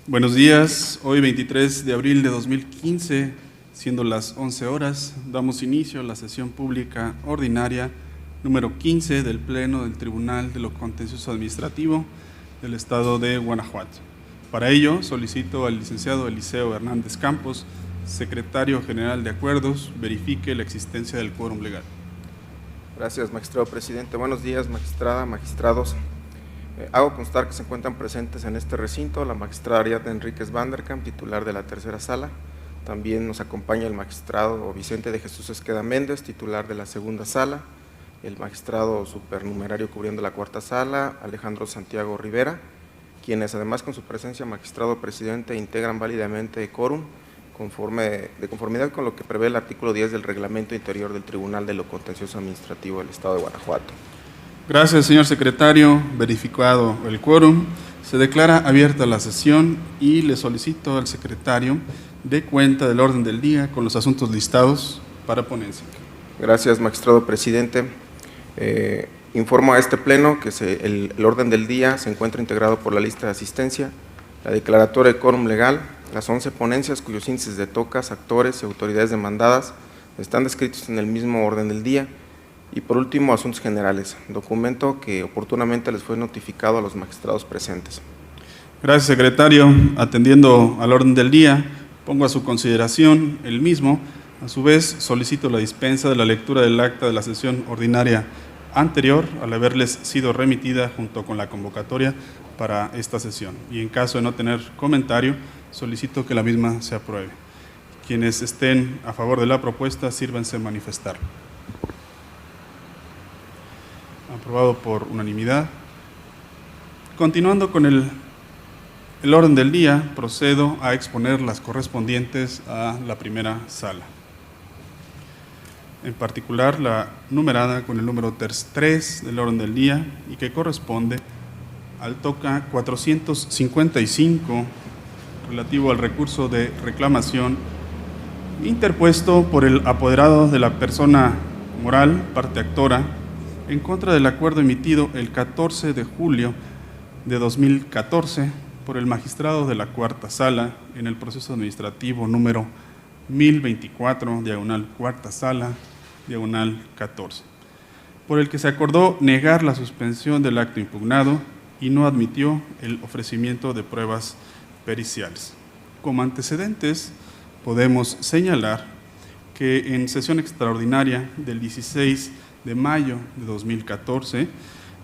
Buenos días, hoy 23 de abril de 2015, siendo las 11 horas, damos inicio a la sesión pública ordinaria número 15 del Pleno del Tribunal de lo Contencioso Administrativo del Estado de Guanajuato. Para ello, solicito al licenciado Eliseo Hernández Campos, secretario general de Acuerdos, verifique la existencia del quórum legal. Gracias, magistrado presidente. Buenos días, magistrada, magistrados. Hago constar que se encuentran presentes en este recinto la magistrada Ariadna Enríquez Vanderkamp, titular de la tercera sala. También nos acompaña el magistrado Vicente de Jesús Esqueda Méndez, titular de la segunda sala, el magistrado supernumerario cubriendo la cuarta sala, Alejandro Santiago Rivera, quienes además con su presencia, magistrado presidente, integran válidamente el quórum de conformidad con lo que prevé el artículo 10 del Reglamento Interior del Tribunal de lo Contencioso Administrativo del Estado de Guanajuato. Gracias, señor secretario. Verificado el quórum, se declara abierta la sesión y le solicito al secretario dé cuenta del orden del día con los asuntos listados para ponencia. Gracias, magistrado presidente. Informo a este pleno que el orden del día se encuentra integrado por la lista de asistencia, la declaratoria de quórum legal, las 11 ponencias cuyos índices de tocas, actores y autoridades demandadas están descritos en el mismo orden del día, y por último, asuntos generales, documento que oportunamente les fue notificado a los magistrados presentes. Gracias, secretario. Atendiendo al orden del día, pongo a su consideración el mismo. A su vez, solicito la dispensa de la lectura del acta de la sesión ordinaria anterior, al haberles sido remitida junto con la convocatoria para esta sesión. Y en caso de no tener comentario, solicito que la misma se apruebe. Quienes estén a favor de la propuesta, sírvanse manifestar. Aprobado por unanimidad. Continuando con el orden del día, procedo a exponer las correspondientes a la primera sala. En particular, la numerada con el número 3 del orden del día y que corresponde al toca 455, relativo al recurso de reclamación interpuesto por el apoderado de la persona moral, parte actora, en contra del acuerdo emitido el 14 de julio de 2014 por el magistrado de la cuarta sala en el proceso administrativo número 1024, diagonal cuarta sala, diagonal 14, por el que se acordó negar la suspensión del acto impugnado y no admitió el ofrecimiento de pruebas periciales. Como antecedentes, podemos señalar que en sesión extraordinaria del 16 de mayo de 2014,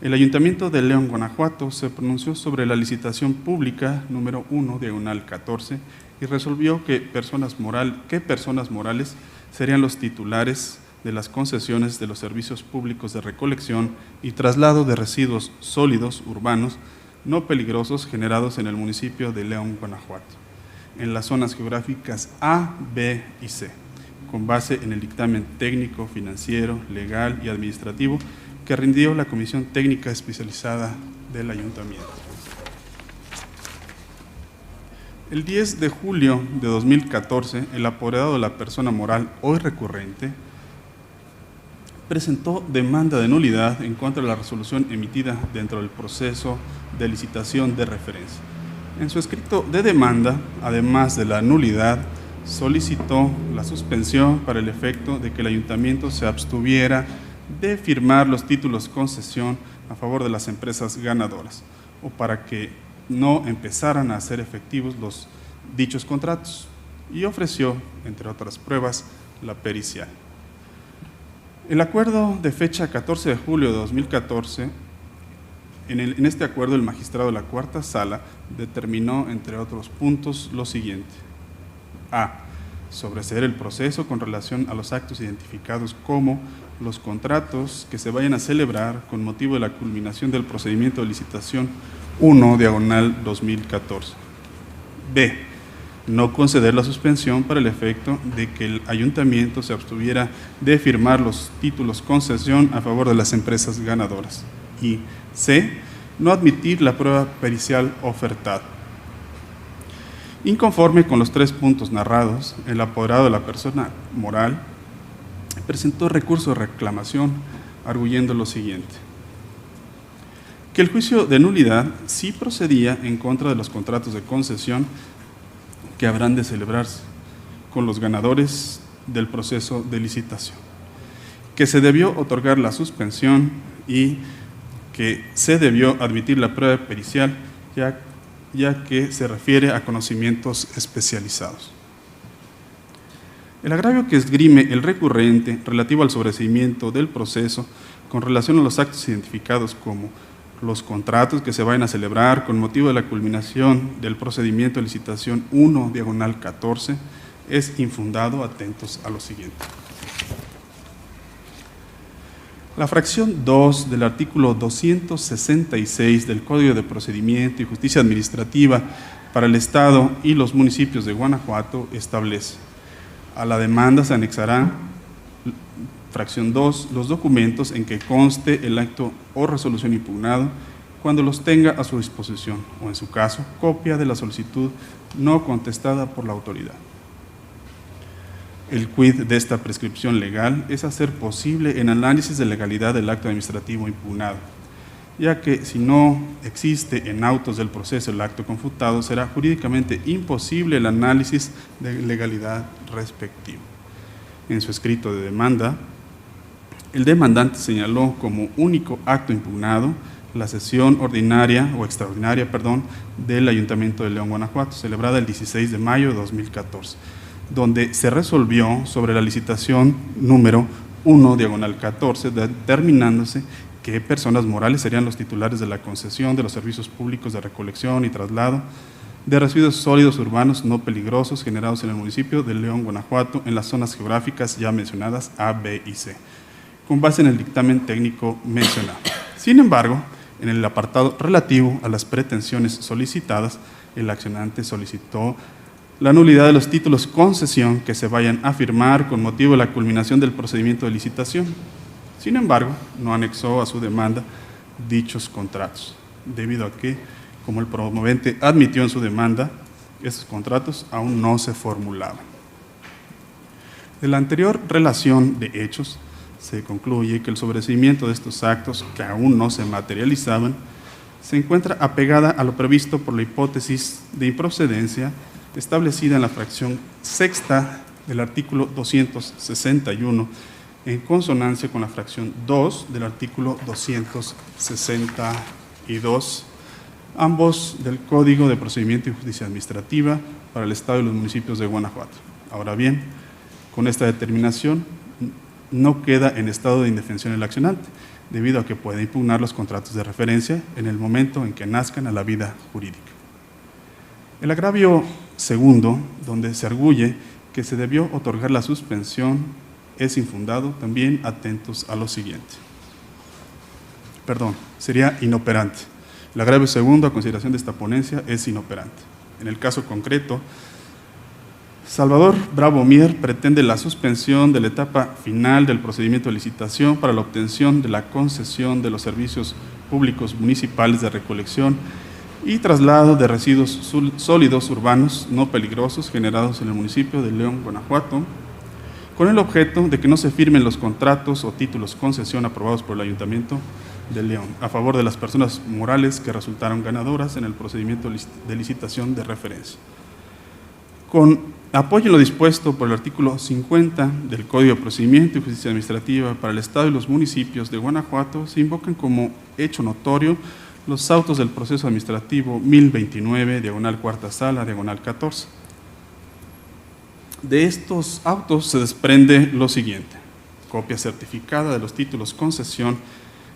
el Ayuntamiento de León, Guanajuato, se pronunció sobre la licitación pública número 1, diagonal 14, y resolvió que personas morales serían los titulares de las concesiones de los servicios públicos de recolección y traslado de residuos sólidos urbanos no peligrosos generados en el municipio de León, Guanajuato, en las zonas geográficas A, B y C, con base en el dictamen técnico, financiero, legal y administrativo que rindió la Comisión Técnica Especializada del Ayuntamiento. El 10 de julio de 2014, el apoderado de la persona moral hoy recurrente presentó demanda de nulidad en contra de la resolución emitida dentro del proceso de licitación de referencia. En su escrito de demanda, además de la nulidad, solicitó la suspensión para el efecto de que el ayuntamiento se abstuviera de firmar los títulos concesión a favor de las empresas ganadoras o para que no empezaran a ser efectivos los dichos contratos y ofreció, entre otras pruebas, la pericial. El acuerdo de fecha 14 de julio de 2014, en este acuerdo el magistrado de la cuarta sala determinó, entre otros puntos, lo siguiente. A. Sobreseer el proceso con relación a los actos identificados como los contratos que se vayan a celebrar con motivo de la culminación del procedimiento de licitación 1, diagonal 2014. B. No conceder la suspensión para el efecto de que el ayuntamiento se abstuviera de firmar los títulos concesión a favor de las empresas ganadoras. Y C. No admitir la prueba pericial ofertada. Inconforme con los 3 puntos narrados, el apoderado de la persona moral presentó recurso de reclamación arguyendo lo siguiente. que el juicio de nulidad sí procedía en contra de los contratos de concesión que habrán de celebrarse con los ganadores del proceso de licitación, que se debió otorgar la suspensión y que se debió admitir la prueba pericial, ya que se refiere a conocimientos especializados. El agravio que esgrime el recurrente relativo al sobreseimiento del proceso con relación a los actos identificados como los contratos que se vayan a celebrar con motivo de la culminación del procedimiento de licitación 1/14 es infundado. Atentos a lo siguiente. La fracción 2 del artículo 266 del Código de Procedimiento y Justicia Administrativa para el Estado y los municipios de Guanajuato establece: a la demanda se anexará, fracción 2, los documentos en que conste el acto o resolución impugnado cuando los tenga a su disposición, o en su caso, copia de la solicitud no contestada por la autoridad. El quid de esta prescripción legal es hacer posible el análisis de legalidad del acto administrativo impugnado, ya que si no existe en autos del proceso el acto confutado, será jurídicamente imposible el análisis de legalidad respectivo. En su escrito de demanda, el demandante señaló como único acto impugnado la sesión ordinaria o extraordinaria, del Ayuntamiento de León, Guanajuato, celebrada el 16 de mayo de 2014, donde se resolvió sobre la licitación número 1/14, determinándose qué personas morales serían los titulares de la concesión de los servicios públicos de recolección y traslado de residuos sólidos urbanos no peligrosos generados en el municipio de León, Guanajuato, en las zonas geográficas ya mencionadas A, B y C, con base en el dictamen técnico mencionado. Sin embargo, en el apartado relativo a las pretensiones solicitadas, el accionante solicitó la nulidad de los títulos concesión que se vayan a firmar con motivo de la culminación del procedimiento de licitación. Sin embargo, no anexó a su demanda dichos contratos, debido a que, como el promovente admitió en su demanda, esos contratos aún no se formulaban. De la anterior relación de hechos, se concluye que el sobreseimiento de estos actos, que aún no se materializaban, se encuentra apegada a lo previsto por la hipótesis de improcedencia establecida en la fracción sexta del artículo 261, en consonancia con la fracción 2 del artículo 262, ambos del Código de Procedimiento y Justicia Administrativa para el Estado y los municipios de Guanajuato. Ahora bien, con esta determinación no queda en estado de indefensión el accionante, debido a que puede impugnar los contratos de referencia en el momento en que nazcan a la vida jurídica. El agravio segundo, donde se arguye que se debió otorgar la suspensión, es infundado. También atentos a lo siguiente. Sería inoperante. El agravio segundo, a consideración de esta ponencia, es inoperante. En el caso concreto, Salvador Bravo Mier pretende la suspensión de la etapa final del procedimiento de licitación para la obtención de la concesión de los servicios públicos municipales de recolección y traslado de residuos sólidos urbanos no peligrosos generados en el municipio de León, Guanajuato, con el objeto de que no se firmen los contratos o títulos concesión aprobados por el Ayuntamiento de León a favor de las personas morales que resultaron ganadoras en el procedimiento de licitación de referencia. Con apoyo en lo dispuesto por el artículo 50 del Código de Procedimiento y Justicia Administrativa para el Estado y los municipios de Guanajuato, se invocan como hecho notorio los autos del proceso administrativo 1029, diagonal cuarta sala, diagonal 14. De estos autos se desprende lo siguiente: copia certificada de los títulos concesión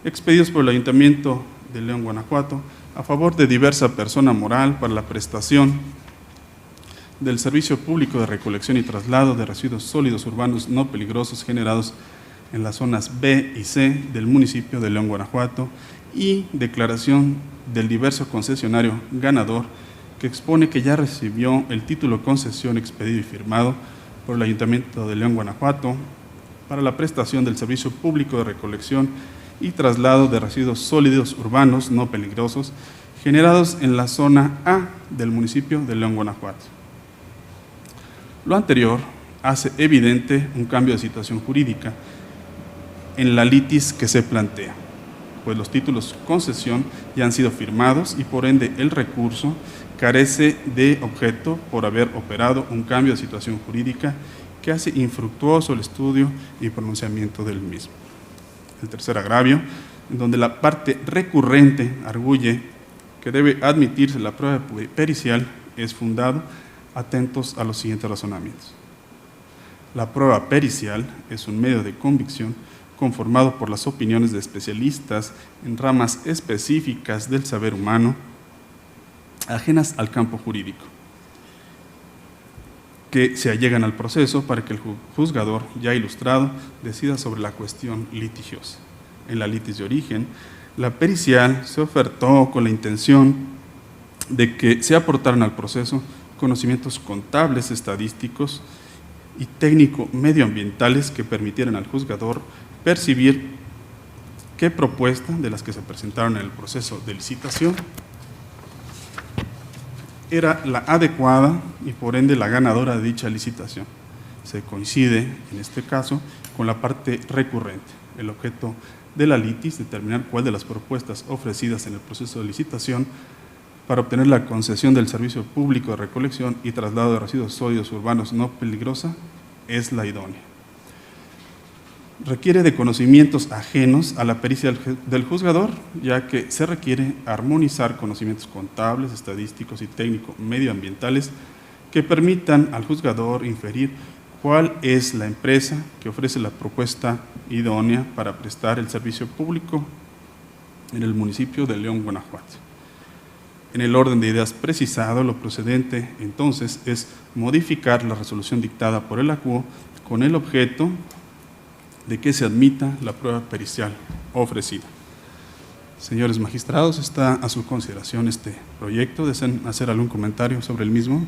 expedidos por el Ayuntamiento de León, Guanajuato, a favor de diversa persona moral para la prestación del servicio público de recolección y traslado de residuos sólidos urbanos no peligrosos generados en las zonas B y C del municipio de León, Guanajuato, y declaración del diverso concesionario ganador que expone que ya recibió el título de concesión expedido y firmado por el Ayuntamiento de León, Guanajuato para la prestación del servicio público de recolección y traslado de residuos sólidos urbanos no peligrosos generados en la zona A del municipio de León, Guanajuato. Lo anterior hace evidente un cambio de situación jurídica en la litis que se plantea. pues los títulos concesión ya han sido firmados y por ende el recurso carece de objeto por haber operado un cambio de situación jurídica que hace infructuoso el estudio y pronunciamiento del mismo. El tercer agravio, en donde la parte recurrente arguye que debe admitirse la prueba pericial, es fundado, atentos a los siguientes razonamientos. La prueba pericial es un medio de convicción conformado por las opiniones de especialistas en ramas específicas del saber humano, ajenas al campo jurídico, que se allegan al proceso para que el juzgador, ya ilustrado, decida sobre la cuestión litigiosa. En la litis de origen, la pericial se ofertó con la intención de que se aportaran al proceso conocimientos contables, estadísticos y técnico-medioambientales que permitieran al juzgador percibir qué propuesta de las que se presentaron en el proceso de licitación era la adecuada y por ende la ganadora de dicha licitación. Se coincide, en este caso, con la parte recurrente. El objeto de la litis, determinar cuál de las propuestas ofrecidas en el proceso de licitación para obtener la concesión del servicio público de recolección y traslado de residuos sólidos urbanos no peligrosa es la idónea. Requiere de conocimientos ajenos a la pericia del juzgador, ya que se requiere armonizar conocimientos contables, estadísticos y técnico-medioambientales que permitan al juzgador inferir cuál es la empresa que ofrece la propuesta idónea para prestar el servicio público en el municipio de León, Guanajuato. En el orden de ideas precisado, lo procedente entonces es modificar la resolución dictada por el acuo con el objeto de que se admita la prueba pericial ofrecida. Señores magistrados, está a su consideración este proyecto. ¿Desean hacer algún comentario sobre el mismo?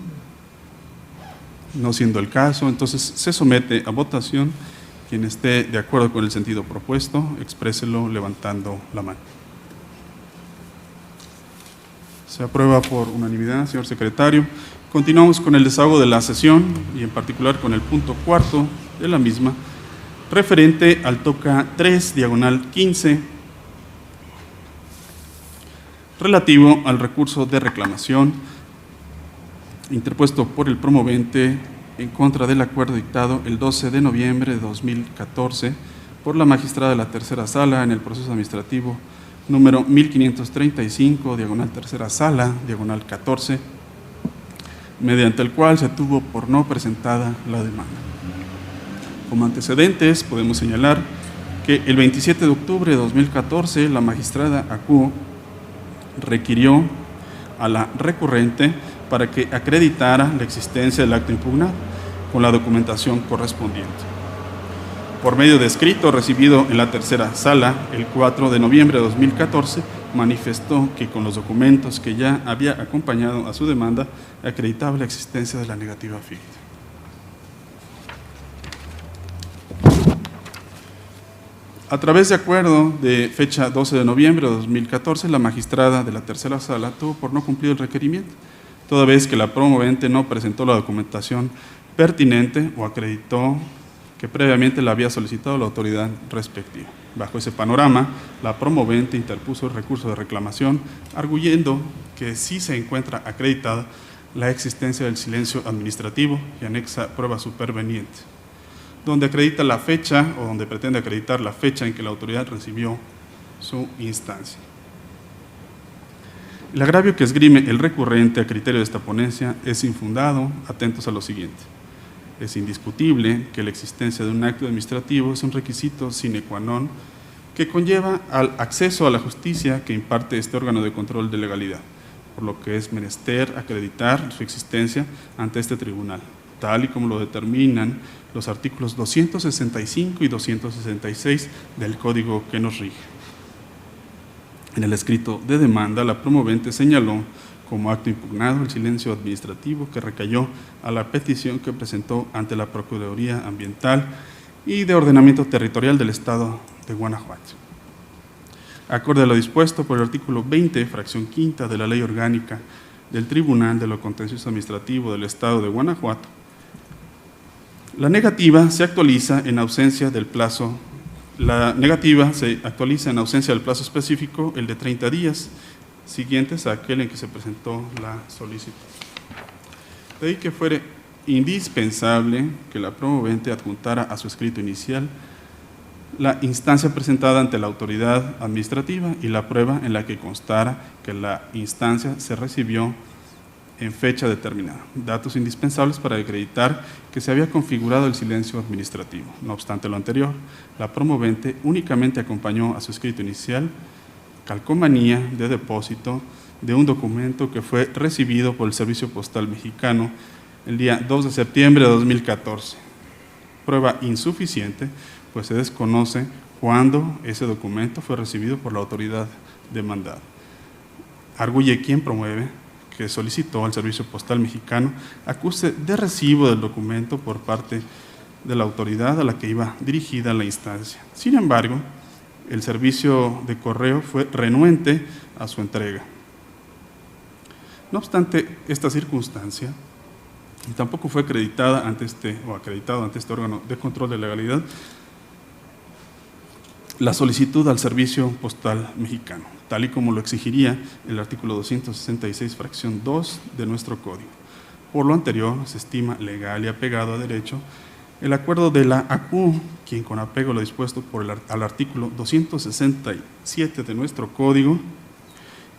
No siendo el caso, entonces se somete a votación. Quien esté de acuerdo con el sentido propuesto, expréselo levantando la mano. Se aprueba por unanimidad, señor secretario. Continuamos con el desahogo de la sesión y en particular con el punto cuarto de la misma, referente al toca 3, diagonal 15, relativo al recurso de reclamación interpuesto por el promovente en contra del acuerdo dictado el 12 de noviembre de 2014 por la magistrada de la tercera sala en el proceso administrativo número 1535, diagonal tercera sala, diagonal 14, mediante el cual se tuvo por no presentada la demanda. Como antecedentes, podemos señalar que el 27 de octubre de 2014, la magistrada acuo requirió a la recurrente para que acreditara la existencia del acto impugnado con la documentación correspondiente. Por medio de escrito recibido en la tercera sala, el 4 de noviembre de 2014, manifestó que con los documentos que ya había acompañado a su demanda, acreditaba la existencia de la negativa ficta. A través de acuerdo de fecha 12 de noviembre de 2014, la magistrada de la tercera sala tuvo por no cumplir el requerimiento, toda vez que la promovente no presentó la documentación pertinente o acreditó que previamente la había solicitado la autoridad respectiva. Bajo ese panorama, la promovente interpuso el recurso de reclamación, arguyendo que sí se encuentra acreditada la existencia del silencio administrativo y anexa prueba superveniente, donde acredita la fecha o donde pretende acreditar la fecha en que la autoridad recibió su instancia. El agravio que esgrime el recurrente a criterio de esta ponencia es infundado, atentos a lo siguiente. Es indiscutible que la existencia de un acto administrativo es un requisito sine qua non que conlleva al acceso a la justicia que imparte este órgano de control de legalidad, por lo que es menester acreditar su existencia ante este tribunal, tal y como lo determinan los artículos 265 y 266 del Código que nos rige. En el escrito de demanda, la promovente señaló como acto impugnado el silencio administrativo que recayó a la petición que presentó ante la Procuraduría Ambiental y de Ordenamiento Territorial del Estado de Guanajuato. Acorde a lo dispuesto por el artículo 20, fracción quinta de la Ley Orgánica del Tribunal de lo Contencioso Administrativo del Estado de Guanajuato, la negativa se actualiza en ausencia del plazo La negativa se actualiza en ausencia del plazo específico, el de 30 días siguientes a aquel en que se presentó la solicitud. De ahí que fuere indispensable que la promovente adjuntara a su escrito inicial la instancia presentada ante la autoridad administrativa y la prueba en la que constara que la instancia se recibió en fecha determinada, datos indispensables para acreditar que se había configurado el silencio administrativo. No obstante lo anterior, la promovente únicamente acompañó a su escrito inicial calcomanía de depósito de un documento que fue recibido por el Servicio Postal Mexicano el día 2 de septiembre de 2014. Prueba insuficiente, pues se desconoce cuándo ese documento fue recibido por la autoridad demandada. Arguye quien promueve que solicitó al Servicio Postal Mexicano acuse de recibo del documento por parte de la autoridad a la que iba dirigida la instancia. Sin embargo, el servicio de correo fue renuente a su entrega. No obstante esta circunstancia, tampoco fue acreditado ante este órgano de control de legalidad la solicitud al Servicio Postal Mexicano, tal y como lo exigiría el artículo 266, fracción 2 de nuestro Código. Por lo anterior, se estima legal y apegado a derecho el acuerdo de la ACU, quien con apego a lo dispuesto al artículo 267 de nuestro Código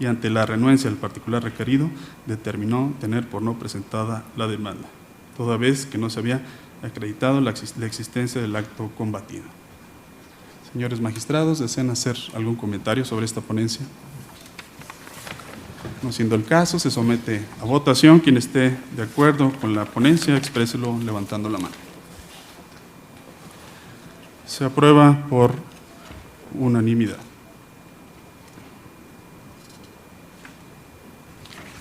y ante la renuencia del particular requerido, determinó tener por no presentada la demanda, toda vez que no se había acreditado la existencia del acto combatido. Señores magistrados, ¿desean hacer algún comentario sobre esta ponencia? No siendo el caso, se somete a votación. Quien esté de acuerdo con la ponencia, expréselo levantando la mano. Se aprueba por unanimidad.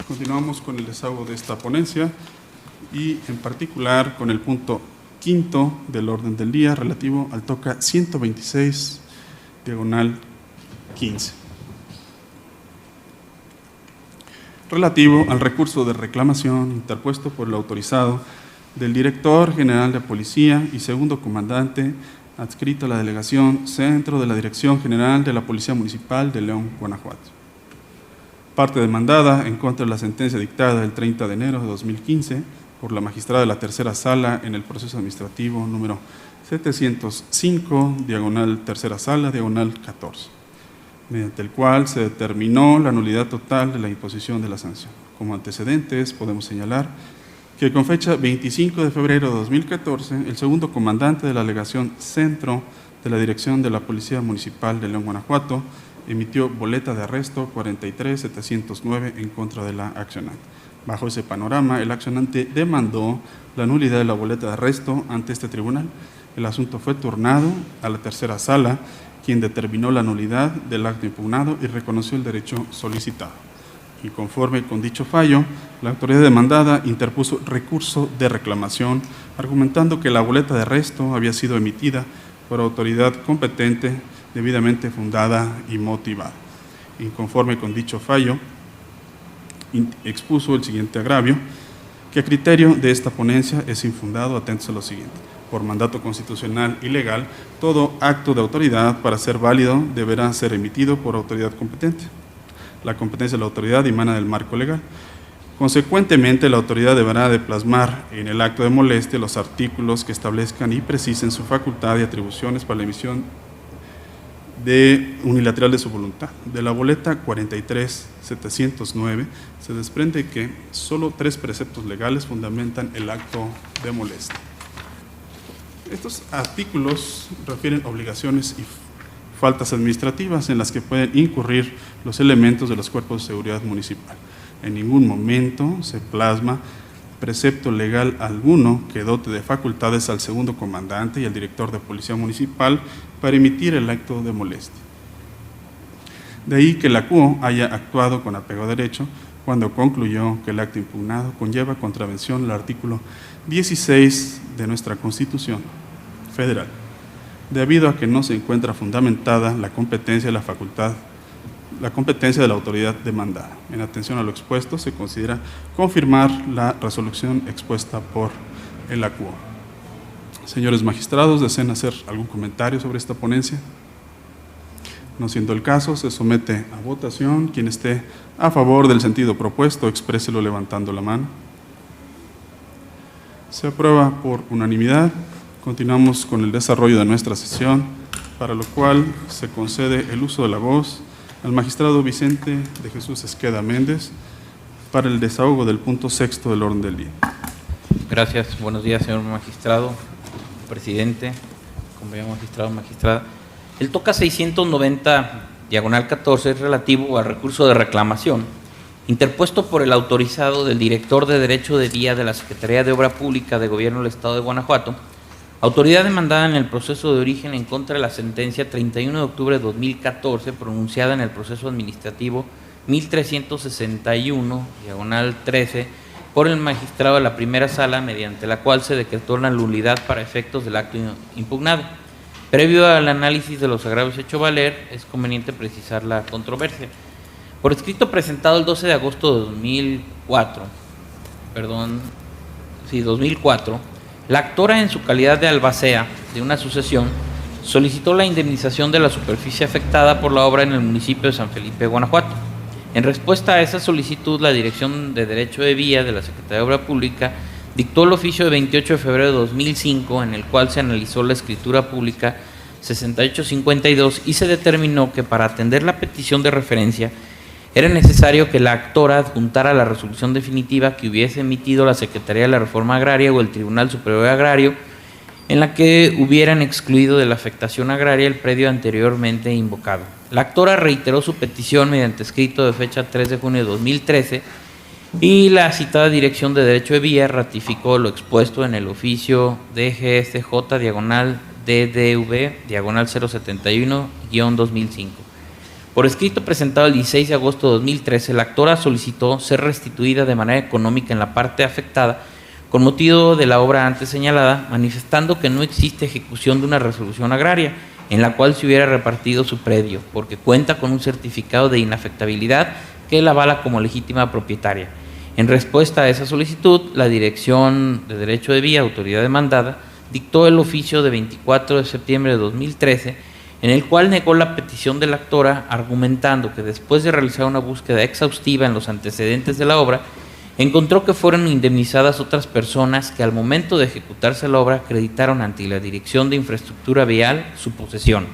Continuamos con el desahogo de esta ponencia y en particular con el punto quinto del orden del día relativo al toca 126, diagonal 15. Relativo al recurso de reclamación interpuesto por el autorizado del Director General de Policía y segundo comandante adscrito a la Delegación Centro de la Dirección General de la Policía Municipal de León, Guanajuato. Parte demandada en contra de la sentencia dictada el 30 de enero de 2015 por la magistrada de la tercera sala en el proceso administrativo número 705, diagonal tercera sala, diagonal 14, mediante el cual se determinó la nulidad total de la imposición de la sanción. Como antecedentes podemos señalar que con fecha 25 de febrero de 2014, el segundo comandante de la Delegación Centro de la Dirección de la Policía Municipal de León, Guanajuato, emitió boleta de arresto 43709 en contra de la accionante. Bajo ese panorama, el accionante demandó la nulidad de la boleta de arresto ante este tribunal. El asunto fue turnado a la tercera sala, quien determinó la nulidad del acto impugnado y reconoció el derecho solicitado. Y conforme con dicho fallo, la autoridad demandada interpuso recurso de reclamación, argumentando que la boleta de arresto había sido emitida por autoridad competente, debidamente fundada y motivada. Y conforme con dicho fallo, expuso el siguiente agravio, que a criterio de esta ponencia es infundado, atentos a lo siguiente. Por mandato constitucional y legal, todo acto de autoridad para ser válido deberá ser emitido por autoridad competente. La competencia de la autoridad emana del marco legal. Consecuentemente, la autoridad deberá de plasmar en el acto de molestia los artículos que establezcan y precisen su facultad y atribuciones para la emisión unilateral de su voluntad. De la boleta 43709 se desprende que solo 3 preceptos legales fundamentan el acto de molestia. Estos artículos refieren obligaciones y faltas administrativas en las que pueden incurrir los elementos de los cuerpos de seguridad municipal. En ningún momento se plasma precepto legal alguno que dote de facultades al segundo comandante y al director de policía municipal para emitir el acto de molestia. De ahí que la CUO haya actuado con apego a derecho cuando concluyó que el acto impugnado conlleva contravención al artículo 16 de nuestra Constitución Federal, debido a que no se encuentra fundamentada la competencia de la facultad, la competencia de la autoridad demandada. En atención a lo expuesto, se considera confirmar la resolución expuesta por el ACUO. Señores magistrados, ¿desean hacer algún comentario sobre esta ponencia? No siendo el caso, se somete a votación. Quien esté a favor del sentido propuesto, expréselo levantando la mano. Se aprueba por unanimidad. Continuamos con el desarrollo de nuestra sesión, para lo cual se concede el uso de la voz al magistrado Vicente de Jesús Esqueda Méndez para el desahogo del punto 6º del orden del día. Gracias. Buenos días, señor magistrado, presidente, compañero magistrado, magistrada. El TOCA 690/14 es relativo al recurso de reclamación interpuesto por el autorizado del director de Derecho de Vía de la Secretaría de Obra Pública de Gobierno del Estado de Guanajuato, autoridad demandada en el proceso de origen en contra de la sentencia 31 de octubre de 2014 pronunciada en el proceso administrativo 1361/13 por el magistrado de la primera sala, mediante la cual se decretó la nulidad para efectos del acto impugnado. Previo al análisis de los agravios hecho valer, es conveniente precisar la controversia. Por escrito presentado el 12 de agosto de 2004, la actora, en su calidad de albacea de una sucesión, solicitó la indemnización de la superficie afectada por la obra en el municipio de San Felipe, Guanajuato. En respuesta a esa solicitud, la Dirección de Derecho de Vía de la Secretaría de Obra Pública dictó el oficio de 28 de febrero de 2005, en el cual se analizó la escritura pública 6852 y se determinó que para atender la petición de referencia era necesario que la actora adjuntara la resolución definitiva que hubiese emitido la Secretaría de la Reforma Agraria o el Tribunal Superior Agrario, en la que hubieran excluido de la afectación agraria el predio anteriormente invocado. La actora reiteró su petición mediante escrito de fecha 3 de junio de 2013 y la citada Dirección de Derecho de Vía ratificó lo expuesto en el oficio DGSJ-DDV-071-2005. Por escrito presentado el 16 de agosto de 2013, la actora solicitó ser restituida de manera económica en la parte afectada con motivo de la obra antes señalada, manifestando que no existe ejecución de una resolución agraria en la cual se hubiera repartido su predio, porque cuenta con un certificado de inafectabilidad que la avala como legítima propietaria. En respuesta a esa solicitud, la Dirección de Derecho de Vía, autoridad demandada, dictó el oficio de 24 de septiembre de 2013, en el cual negó la petición de la actora, argumentando que después de realizar una búsqueda exhaustiva en los antecedentes de la obra, encontró que fueron indemnizadas otras personas que al momento de ejecutarse la obra acreditaron ante la Dirección de Infraestructura Vial su posesión.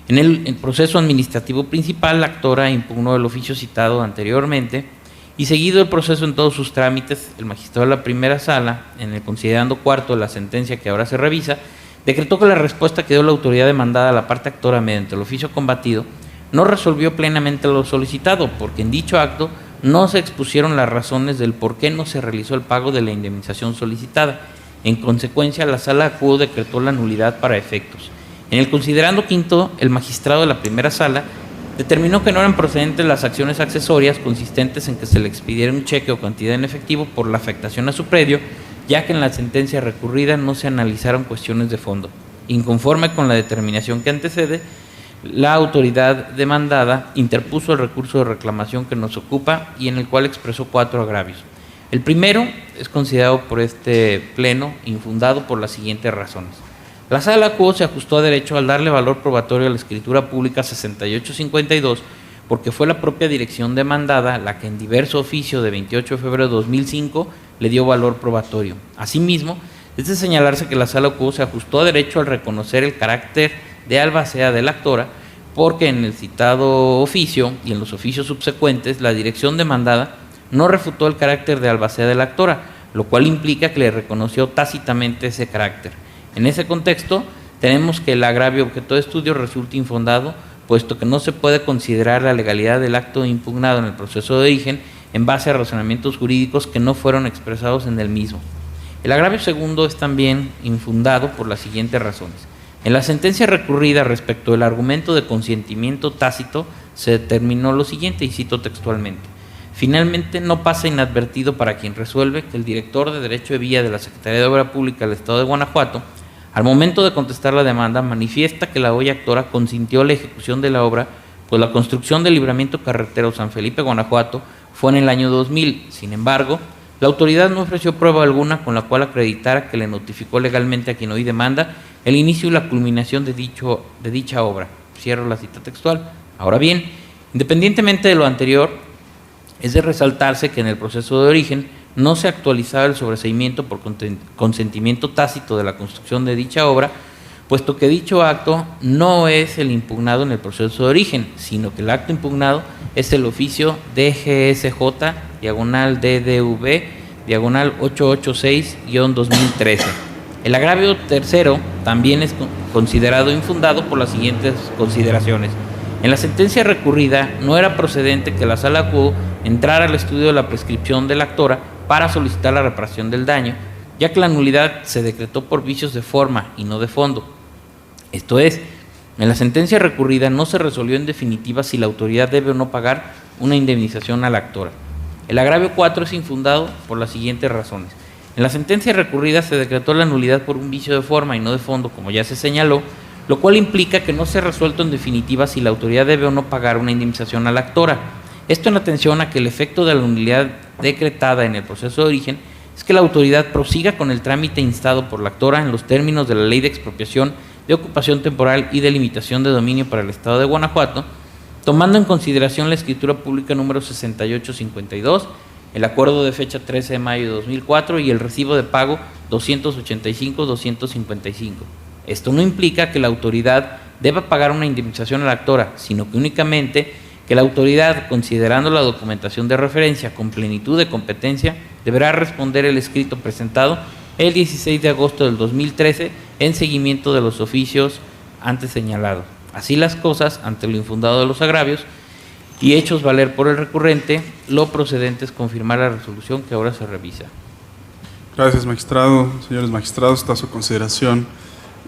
En el proceso administrativo principal, la actora impugnó el oficio citado anteriormente y, seguido el proceso en todos sus trámites, el magistrado de la primera sala, en el considerando cuarto de la sentencia que ahora se revisa, decretó que la respuesta que dio la autoridad demandada a la parte actora mediante el oficio combatido no resolvió plenamente lo solicitado, porque en dicho acto no se expusieron las razones del por qué no se realizó el pago de la indemnización solicitada. En consecuencia, la sala de acuerdo decretó la nulidad para efectos. En el considerando quinto, el magistrado de la primera sala determinó que no eran procedentes las acciones accesorias consistentes en que se le expidiera un cheque o cantidad en efectivo por la afectación a su predio, ya que en la sentencia recurrida no se analizaron cuestiones de fondo. Inconforme con la determinación que antecede, la autoridad demandada interpuso el recurso de reclamación que nos ocupa y en el cual expresó 4 agravios. El primero es considerado por este pleno infundado por las siguientes razones. La sala quo se ajustó a derecho al darle valor probatorio a la escritura pública 6852 porque fue la propia dirección demandada la que en diverso oficio de 28 de febrero de 2005 le dio valor probatorio. Asimismo, es de señalarse que la sala quo se ajustó a derecho al reconocer el carácter de albacea de la actora, porque en el citado oficio y en los oficios subsecuentes la dirección demandada no refutó el carácter de albacea de la actora, lo cual implica que le reconoció tácitamente ese carácter. En ese contexto, tenemos que el agravio objeto de estudio resulta infundado, puesto que no se puede considerar la legalidad del acto impugnado en el proceso de origen en base a razonamientos jurídicos que no fueron expresados en el mismo. El agravio segundo es también infundado por las siguientes razones. En la sentencia recurrida respecto del argumento de consentimiento tácito se determinó lo siguiente, y cito textualmente: finalmente no pasa inadvertido para quien resuelve que el director de Derecho de Vía de la Secretaría de Obra Pública del Estado de Guanajuato, al momento de contestar la demanda, manifiesta que la hoy actora consintió la ejecución de la obra, pues la construcción del libramiento carretero San Felipe, Guanajuato, fue en el año 2000. Sin embargo, la autoridad no ofreció prueba alguna con la cual acreditara que le notificó legalmente a quien hoy demanda el inicio y la culminación de dicha obra. Cierro la cita textual. Ahora bien, independientemente de lo anterior, es de resaltarse que en el proceso de origen no se actualizaba el sobreseimiento por consentimiento tácito de la construcción de dicha obra, puesto que dicho acto no es el impugnado en el proceso de origen, sino que el acto impugnado es el oficio DGSJ-DDV-886-2013. El agravio tercero también es considerado infundado por las siguientes consideraciones. En la sentencia recurrida no era procedente que la Sala Quo entrara al estudio de la prescripción de la actora para solicitar la reparación del daño, ya que la nulidad se decretó por vicios de forma y no de fondo. Esto es, en la sentencia recurrida no se resolvió en definitiva si la autoridad debe o no pagar una indemnización a la actora. El agravio 4 es infundado por las siguientes razones. En la sentencia recurrida se decretó la nulidad por un vicio de forma y no de fondo, como ya se señaló, lo cual implica que no se ha resuelto en definitiva si la autoridad debe o no pagar una indemnización a la actora. Esto en atención a que el efecto de la nulidad decretada en el proceso de origen es que la autoridad prosiga con el trámite instado por la actora en los términos de la Ley de Expropiación, de Ocupación Temporal y de Limitación de Dominio para el Estado de Guanajuato, tomando en consideración la Escritura Pública número 6852, el acuerdo de fecha 13 de mayo de 2004 y el recibo de pago 285-255. Esto no implica que la autoridad deba pagar una indemnización a la actora, sino que únicamente que la autoridad, considerando la documentación de referencia con plenitud de competencia, deberá responder el escrito presentado el 16 de agosto del 2013 en seguimiento de los oficios antes señalados. Así las cosas, ante lo infundado de los agravios y hechos valer por el recurrente, lo procedente es confirmar la resolución que ahora se revisa. Gracias, magistrado. Señores magistrados, está a su consideración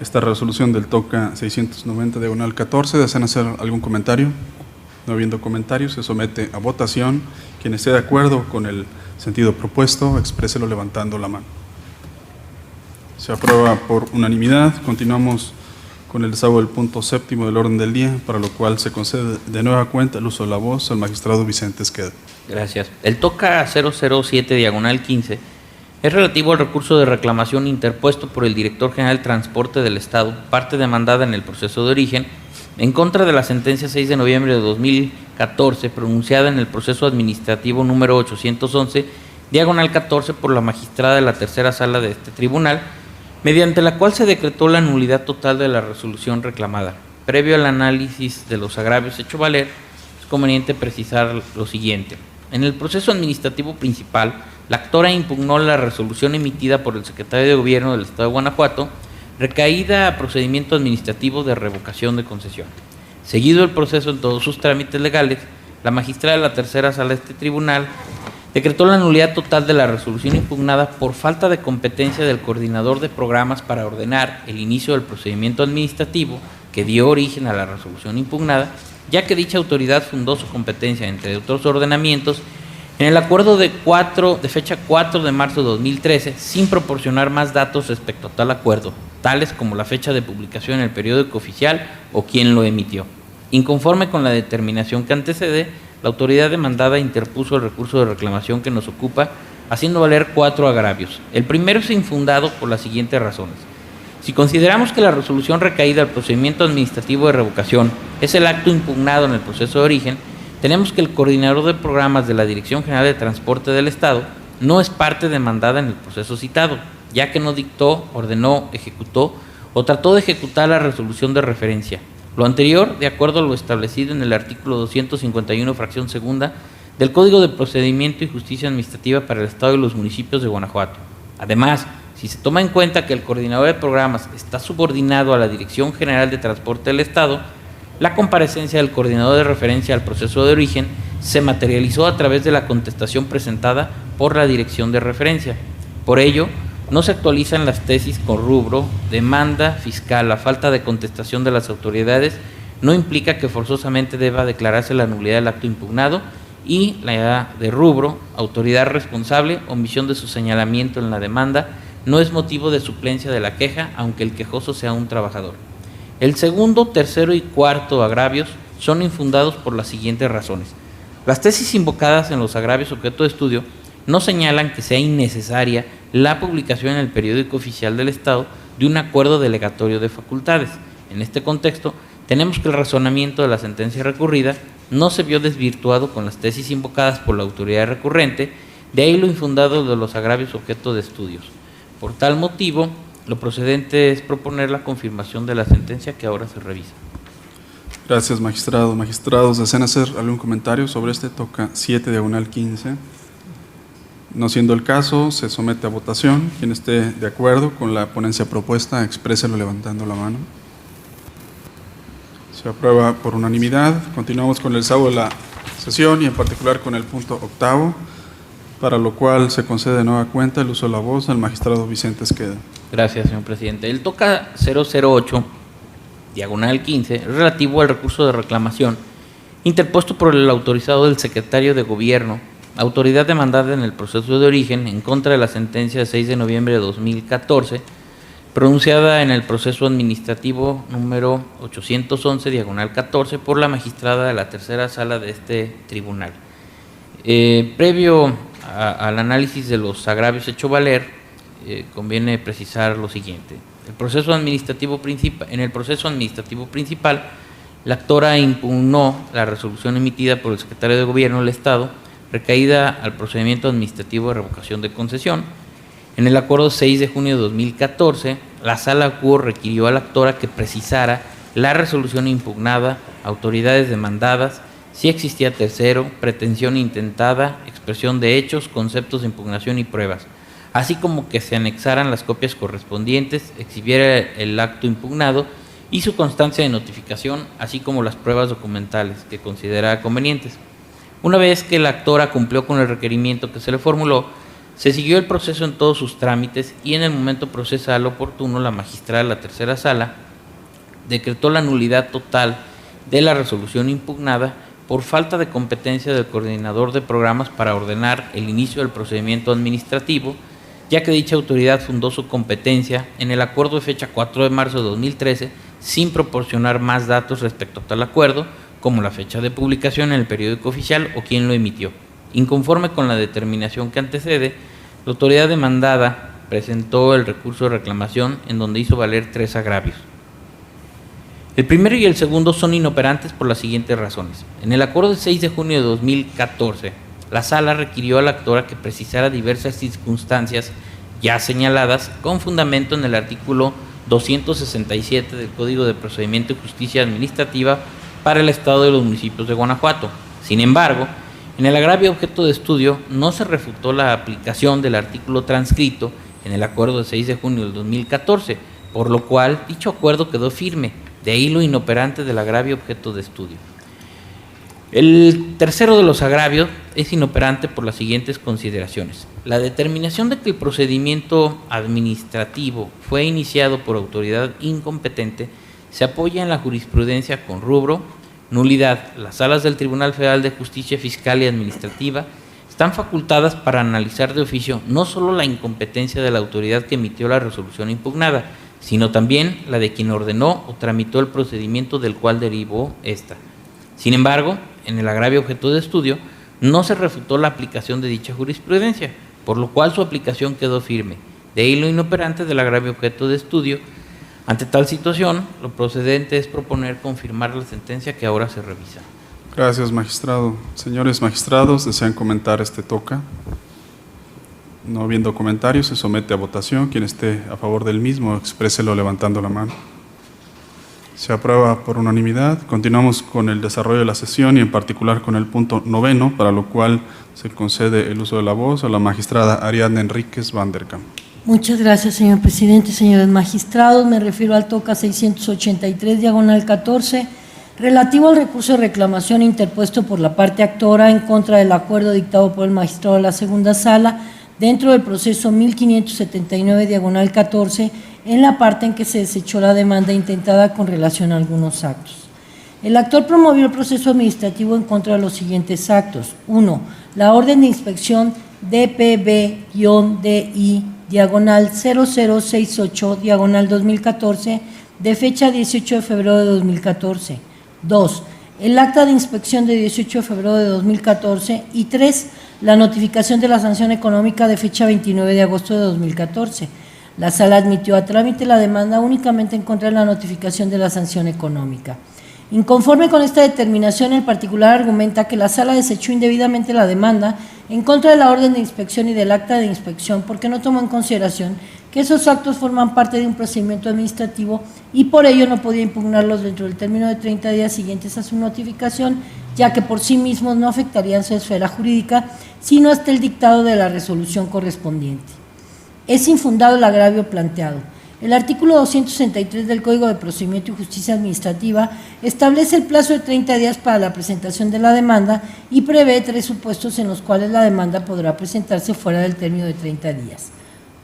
esta resolución del TOCA 690/14. ¿Desean hacer algún comentario? No habiendo comentarios, se somete a votación. Quien esté de acuerdo con el sentido propuesto, expréselo levantando la mano. Se aprueba por unanimidad. Continuamos con el desahogo del punto séptimo del orden del día, para lo cual se concede de nueva cuenta el uso de la voz al magistrado Vicente Esqueda. Gracias. El TOCA 007/15 es relativo al recurso de reclamación interpuesto por el Director General de Transporte del Estado, parte demandada en el proceso de origen, en contra de la sentencia 6 de noviembre de 2014, pronunciada en el proceso administrativo número 811/14 por la magistrada de la tercera sala de este tribunal, mediante la cual se decretó la nulidad total de la resolución reclamada. Previo al análisis de los agravios hecho valer, es conveniente precisar lo siguiente. En el proceso administrativo principal, la actora impugnó la resolución emitida por el secretario de Gobierno del Estado de Guanajuato, recaída a procedimiento administrativo de revocación de concesión. Seguido el proceso en todos sus trámites legales, la magistrada de la tercera sala de este tribunal decretó la nulidad total de la resolución impugnada por falta de competencia del coordinador de programas para ordenar el inicio del procedimiento administrativo que dio origen a la resolución impugnada, ya que dicha autoridad fundó su competencia, entre otros ordenamientos, en el acuerdo de fecha 4 de marzo de 2013, sin proporcionar más datos respecto a tal acuerdo, tales como la fecha de publicación en el periódico oficial o quién lo emitió. Inconforme con la determinación que antecede, la autoridad demandada interpuso el recurso de reclamación que nos ocupa, haciendo valer 4 agravios. El primero es infundado por las siguientes razones. Si consideramos que la resolución recaída al procedimiento administrativo de revocación es el acto impugnado en el proceso de origen, tenemos que el coordinador de programas de la Dirección General de Transporte del Estado no es parte demandada en el proceso citado, ya que no dictó, ordenó, ejecutó o trató de ejecutar la resolución de referencia. Lo anterior, de acuerdo a lo establecido en el artículo 251, fracción segunda, del Código de Procedimiento y Justicia Administrativa para el Estado y los municipios de Guanajuato. Además, si se toma en cuenta que el coordinador de programas está subordinado a la Dirección General de Transporte del Estado, la comparecencia del coordinador de referencia al proceso de origen se materializó a través de la contestación presentada por la Dirección de Referencia. Por ello, no se actualizan las tesis con rubro, demanda fiscal. La falta de contestación de las autoridades no implica que forzosamente deba declararse la nulidad del acto impugnado, y la de rubro, autoridad responsable, omisión de su señalamiento en la demanda, no es motivo de suplencia de la queja, aunque el quejoso sea un trabajador. El segundo, tercero y cuarto agravios son infundados por las siguientes razones. Las tesis invocadas en los agravios objeto de estudio no señalan que sea innecesaria la publicación en el periódico oficial del Estado de un acuerdo delegatorio de facultades. En este contexto, tenemos que el razonamiento de la sentencia recurrida no se vio desvirtuado con las tesis invocadas por la autoridad recurrente, de ahí lo infundado de los agravios objeto de estudios. Por tal motivo, lo procedente es proponer la confirmación de la sentencia que ahora se revisa. Gracias, magistrado. Magistrados, ¿desean hacer algún comentario sobre este? Toca 7/15. No siendo el caso, se somete a votación. Quien esté de acuerdo con la ponencia propuesta, expréselo levantando la mano. Se aprueba por unanimidad. Continuamos con el sábado de la sesión y en particular con el punto 8, para lo cual se concede de nueva cuenta el uso de la voz al magistrado Vicente Esqueda. Gracias, señor presidente. El toca 008/15 es relativo al recurso de reclamación interpuesto por el autorizado del secretario de Gobierno, autoridad demandada en el proceso de origen en contra de la sentencia de 6 de noviembre de 2014, pronunciada en el proceso administrativo número 811/14 por la magistrada de la tercera sala de este tribunal. Previo al análisis de los agravios hecho valer, conviene precisar lo siguiente. En el proceso administrativo principal, la actora impugnó la resolución emitida por el secretario de Gobierno del Estado, recaída al procedimiento administrativo de revocación de concesión. En el acuerdo 6 de junio de 2014, la sala Q requirió a la actora que precisara la resolución impugnada, autoridades demandadas, si existía tercero, pretensión intentada, expresión de hechos, conceptos de impugnación y pruebas, así como que se anexaran las copias correspondientes, exhibiera el acto impugnado y su constancia de notificación, así como las pruebas documentales que considera convenientes. Una vez que la actora cumplió con el requerimiento que se le formuló, se siguió el proceso en todos sus trámites y en el momento procesal oportuno la magistrada de la tercera sala decretó la nulidad total de la resolución impugnada por falta de competencia del coordinador de programas para ordenar el inicio del procedimiento administrativo, ya que dicha autoridad fundó su competencia en el acuerdo de fecha 4 de marzo de 2013 sin proporcionar más datos respecto a tal acuerdo, como la fecha de publicación en el periódico oficial o quién lo emitió. Inconforme con la determinación que antecede, la autoridad demandada presentó el recurso de reclamación en donde hizo valer 3 agravios. El primero y el segundo son inoperantes por las siguientes razones. En el acuerdo del 6 de junio de 2014, la sala requirió a la actora que precisara diversas circunstancias ya señaladas con fundamento en el artículo 267 del Código de Procedimiento y Justicia Administrativa para el Estado de los municipios de Guanajuato. Sin embargo, en el agravio objeto de estudio no se refutó la aplicación del artículo transcrito en el acuerdo del 6 de junio del 2014, por lo cual dicho acuerdo quedó firme, de ahí lo inoperante del agravio objeto de estudio. El tercero de los agravios es inoperante por las siguientes consideraciones. La determinación de que el procedimiento administrativo fue iniciado por autoridad incompetente se apoya en la jurisprudencia con rubro, nulidad. Las salas del Tribunal Federal de Justicia Fiscal y Administrativa están facultadas para analizar de oficio no solo la incompetencia de la autoridad que emitió la resolución impugnada, sino también la de quien ordenó o tramitó el procedimiento del cual derivó esta. Sin embargo, en el agravio objeto de estudio no se refutó la aplicación de dicha jurisprudencia, por lo cual su aplicación quedó firme. De ahí lo inoperante del agravio objeto de estudio. Ante tal situación, lo procedente es proponer confirmar la sentencia que ahora se revisa. Gracias, magistrado. Señores magistrados, ¿desean comentar este toca? No habiendo comentarios, se somete a votación. Quien esté a favor del mismo, expréselo levantando la mano. Se aprueba por unanimidad. Continuamos con el desarrollo de la sesión y en particular con el punto 9, para lo cual se concede el uso de la voz a la magistrada Ariadna Enríquez Vanderkamp. Muchas gracias, señor presidente. Señores magistrados, me refiero al toca 683/14, relativo al recurso de reclamación interpuesto por la parte actora en contra del acuerdo dictado por el magistrado de la segunda sala dentro del proceso 1579/14, en la parte en que se desechó la demanda intentada con relación a algunos actos. El actor promovió el proceso administrativo en contra de los siguientes actos. 1. La orden de inspección DPB-DI/0068/2014 de fecha 18 de febrero de 2014. 2. El acta de inspección de 18 de febrero de 2014. Y 3. la notificación de la sanción económica de fecha 29 de agosto de 2014. La Sala admitió a trámite la demanda únicamente en contra de la notificación de la sanción económica. Inconforme con esta determinación, el particular argumenta que la Sala desechó indebidamente la demanda en contra de la orden de inspección y del acta de inspección porque no tomó en consideración que esos actos forman parte de un procedimiento administrativo y por ello no podía impugnarlos dentro del término de 30 días siguientes a su notificación, ya que por sí mismos no afectarían su esfera jurídica, sino hasta el dictado de la resolución correspondiente. Es infundado el agravio planteado. El artículo 263 del Código de Procedimiento y Justicia Administrativa establece el plazo de 30 días para la presentación de la demanda y prevé 3 supuestos en los cuales la demanda podrá presentarse fuera del término de 30 días.